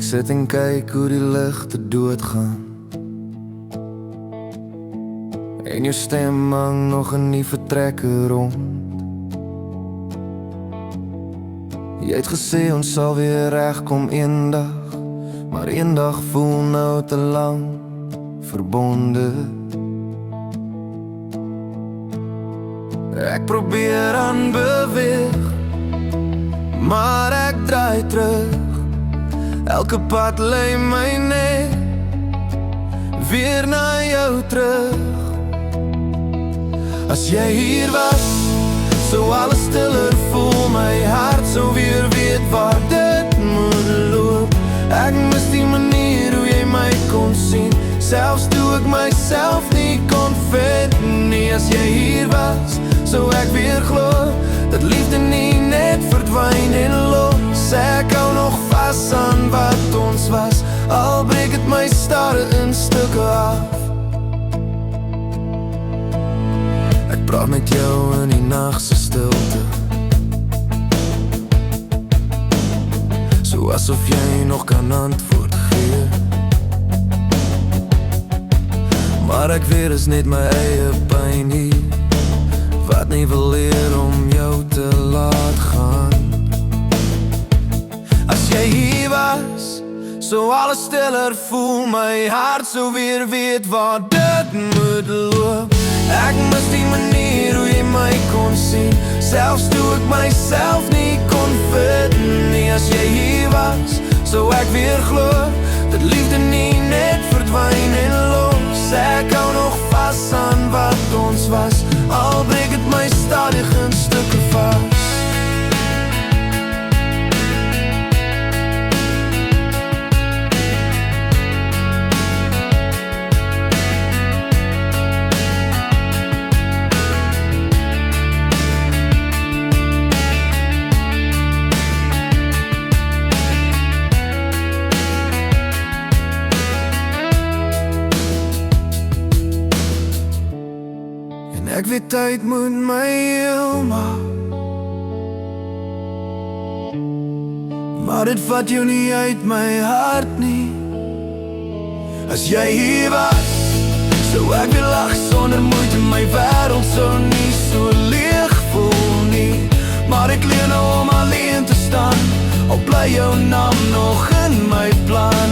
sit en kyk hoe die ligte doodgaan, en jou stem hang nog in die vertrekke rond. Jy het gesê ons sal weer regkom eendag, maar eendag voel nou te lang verbonde. Ek probeer aanbeweeg, maar ek draai terug. Elke pad lei my net weer na jou terug. As jy hier was, sou alles stiller voel. My hart sou weer weet waar dit moet loop. Ek mis die manier hoe jy my kon sien, selfs toe ek myself nie kon vind nie. As jy hier was, sou ek weer glo dat liefde nie net verdwyn en los. Ek hou nog vas aan wat ons was, al breek het my stare in stukke af. Ek praat met jou in die nachtse stilte, so asof jy nog kan antwoord gee. Maar ek weet is net my eie pyn hier, wat nie wil leer om jou te laat gaan. As jy hier was, sou alles stiller voel. My hart sou weer weet waar dit moet loop. Ek mis die manier hoe jy my kon sien, selfs toe ek myself nie kon vind nie. As jy hier was, sou ek weer glo dat liefde nie net verdwyn en los. Ek hou nog vas aan wat ons was, al breek het my stadig in stukke vas. Ek weet tyd moet my heel maak, maar dit vat jou nie uit my hart nie. As jy hier was, sou ek weer lag sonder moeite. My wêreld sou nie so leeg voel nie. Maar ek leer nou om alleen te staan, al bly jou naam nog in my plan.